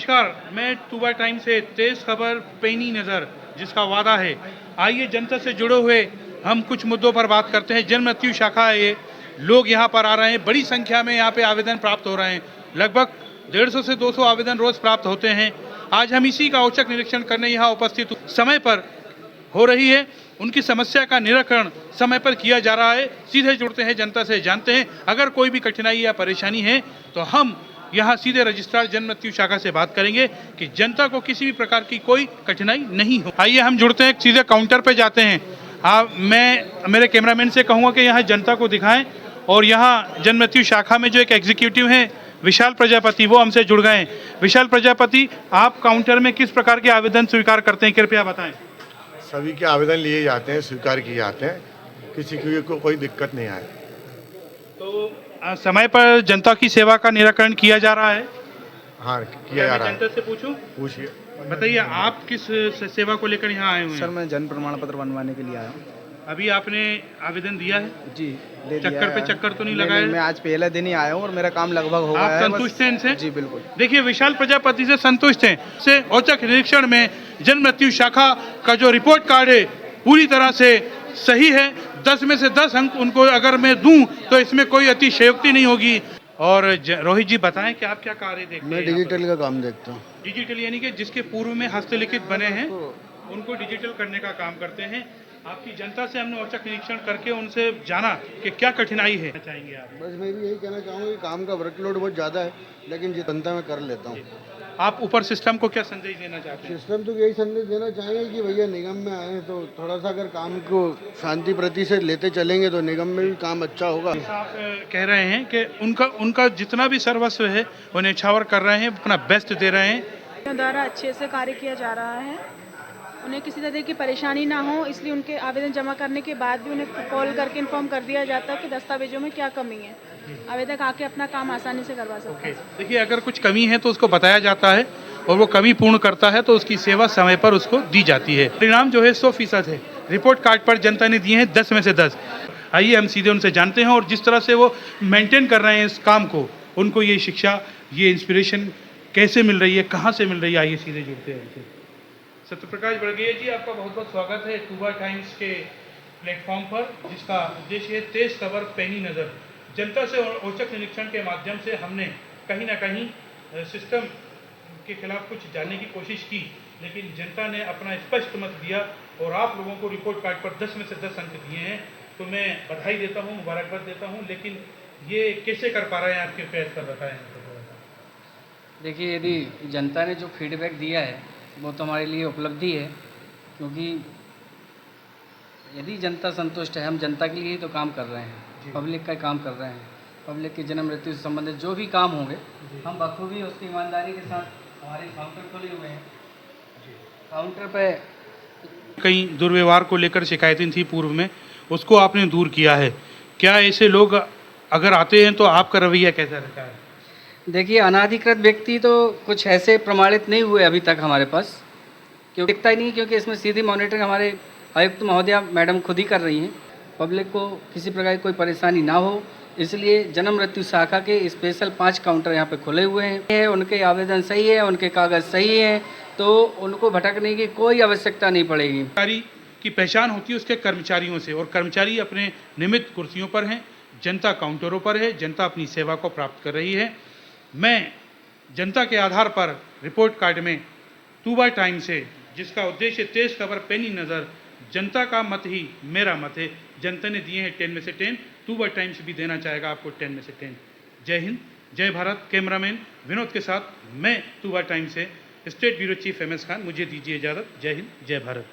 नमस्कार, मैं तुबा टाइम से तेज खबर पैनी नज़र जिसका वादा है। आइए जनता से जुड़े हुए हम कुछ मुद्दों पर बात करते हैं। जन मृत्यु शाखा है ये, लोग यहाँ पर आ रहे हैं, बड़ी संख्या में यहाँ पे आवेदन प्राप्त हो रहे हैं। लगभग 150 से 200 आवेदन रोज प्राप्त होते हैं। आज हम इसी का औचक निरीक्षण करने यहाँ उपस्थित समय पर हो रही है। उनकी समस्या का निराकरण समय पर किया जा रहा है। सीधे जुड़ते हैं जनता से, जानते हैं अगर कोई भी कठिनाई या परेशानी है तो हम यहाँ सीधे रजिस्ट्रार जन मृत्यु शाखा से बात करेंगे कि जनता को किसी भी प्रकार की कोई कठिनाई नहीं हो। आइए हम जुड़ते हैं, सीधे काउंटर पे जाते हैं। मैं मेरे कैमरामैन से कहूँगा कि यहाँ जनता को दिखाएं और यहाँ जन मृत्यु शाखा में जो एक एग्जीक्यूटिव हैं विशाल प्रजापति, वो हमसे जुड़ गए हैं। विशाल प्रजापति, आप काउंटर में किस प्रकार के आवेदन स्वीकार करते हैं, कृपया बताएं। सभी के आवेदन लिए जाते हैं, स्वीकार किए जाते हैं, किसी को कोई दिक्कत नहीं आए। तो समय पर जनता की सेवा का निराकरण किया जा रहा है। हाँ, किया जा रहा है। जनता से पूछूं, पूछिए, बताइए आप किस सेवा को लेकर यहाँ आए हुए हैं? सर, मैं जन्म प्रमाण पत्र बनवाने के लिए आया हूँ। अभी आपने आवेदन दिया है? जी, दे दिया चक्कर पे है। चक्कर तो नहीं नहीं, लगाया? मैं आज पहले दिन ही आया हूँ और मेरा काम लगभग हो गया है। आप संतुष्ट हैं इनसे? जी बिल्कुल। देखिए, विशाल प्रजापति से संतुष्ट हैं। से औचक निरीक्षण में जन मृत्यु शाखा का जो रिपोर्ट कार्ड है पूरी तरह से सही है। 10 में से 10 अंक उनको अगर मैं दूं तो इसमें कोई अतिशयोक्ति नहीं होगी। और रोहित जी, बताएं कि आप क्या कार्य देखते हैं? मैं डिजिटल का काम देखता हूँ। डिजिटल यानी कि जिसके पूर्व में हस्तलिखित बने हैं उनको डिजिटल करने का काम करते हैं। आपकी जनता से हमने औचक निरीक्षण करके उनसे जाना कि क्या कठिनाई है, चाहेंगे आप? बस मैं भी यही कहना चाहूँगा कि काम का वर्कलोड बहुत ज़्यादा है, लेकिन जितना मैं कर लेता हूँ। आप ऊपर सिस्टम को क्या संदेश देना चाहते हैं? सिस्टम तो यही संदेश देना चाहेंगे कि भैया निगम में आए तो थोड़ा सा अगर काम को शांति प्रति से लेते चलेंगे तो निगम में भी काम अच्छा होगा। आप कह रहे हैं कि उनका जितना भी सर्वस्व है वो न्यौछावर कर रहे हैं, अपना बेस्ट दे रहे हैं। द्वारा अच्छे से कार्य किया जा रहा है, उन्हें किसी तरह की परेशानी ना हो, इसलिए उनके आवेदन जमा करने के बाद भी उन्हें कॉल करके इन्फॉर्म कर दिया जाता है कि दस्तावेजों में क्या कमी है। आवेदक आके अपना काम आसानी से करवा सकते हैं। देखिए, अगर कुछ कमी है तो उसको बताया जाता है और वो कमी पूर्ण करता है तो उसकी सेवा समय पर उसको दी जाती है। परिणाम जो है 100% है। रिपोर्ट कार्ड पर जनता ने दिए हैं 10 में से 10। आइए हम सीधे उनसे जानते हैं और जिस तरह से वो मेंटेन कर रहे हैं इस काम को, उनको ये शिक्षा, ये इंस्पिरेशन कैसे मिल रही है, कहाँ से मिल रही है, आइए सीधे जुड़ते हैं उनसे। सत्यप्रकाश बड़गैया जी, आपका बहुत बहुत स्वागत है तुबा टाइम्स के प्लेटफॉर्म पर, जिसका उद्देश्य है तेज खबर पैनी नज़र। जनता से औचक निरीक्षण के माध्यम से हमने कहीं ना कहीं सिस्टम के खिलाफ कुछ जानने की कोशिश की, लेकिन जनता ने अपना स्पष्ट मत दिया और आप लोगों को रिपोर्ट कार्ड पर 10 में से 10 अंक दिए हैं। तो मैं बधाई देता हूँ, मुबारकबाद देता हूँ, लेकिन ये कैसे कर पा रहे हैं, आपके प्रयास कर रखा है? देखिए, यदि जनता ने जो फीडबैक दिया है वो तो हमारे लिए उपलब्धि है, क्योंकि यदि जनता संतुष्ट है, हम जनता के लिए ही तो काम कर रहे हैं, पब्लिक का काम कर रहे हैं। पब्लिक की जन्म मृत्यु से संबंधित जो भी काम होंगे हम बखूबी उसकी ईमानदारी के साथ, हमारे काउंटर खुले हुए हैं, काउंटर पे कई दुर्व्यवहार को लेकर शिकायतें थी पूर्व में, उसको आपने दूर किया है। क्या ऐसे लोग अगर आते हैं तो आपका रवैया कैसा रहता है? देखिए, अनाधिकृत व्यक्ति तो कुछ ऐसे प्रमाणित नहीं हुए अभी तक हमारे पास, क्योंकि दिखता ही नहीं, क्योंकि इसमें सीधी मॉनिटरिंग हमारे आयुक्त महोदया मैडम खुद ही कर रही हैं। पब्लिक को किसी प्रकार की कोई परेशानी ना हो, इसलिए जन्म मृत्यु शाखा के स्पेशल 5 काउंटर यहाँ पे खुले हुए हैं। उनके आवेदन सही है, उनके कागज़ सही हैं, तो उनको भटकने की कोई आवश्यकता नहीं पड़ेगी। कर्मचारी की पहचान होती है उसके कर्मचारियों से, और कर्मचारी अपने नियमित कुर्सियों पर हैं, जनता काउंटरों पर है, जनता अपनी सेवा को प्राप्त कर रही है। मैं जनता के आधार पर रिपोर्ट कार्ड में तुबा टाइम से, जिसका उद्देश्य तेज खबर पैनी नज़र, जनता का मत ही मेरा मत है, जनता ने दिए हैं 10 में से 10, तुबा टाइम्स भी देना चाहेगा आपको 10 में से 10। जय हिंद, जय भारत। कैमरामैन विनोद के साथ मैं तुबा टाइम से state bureau chief MS Khan, मुझे दीजिए इजाज़त। जय हिंद, जय भारत।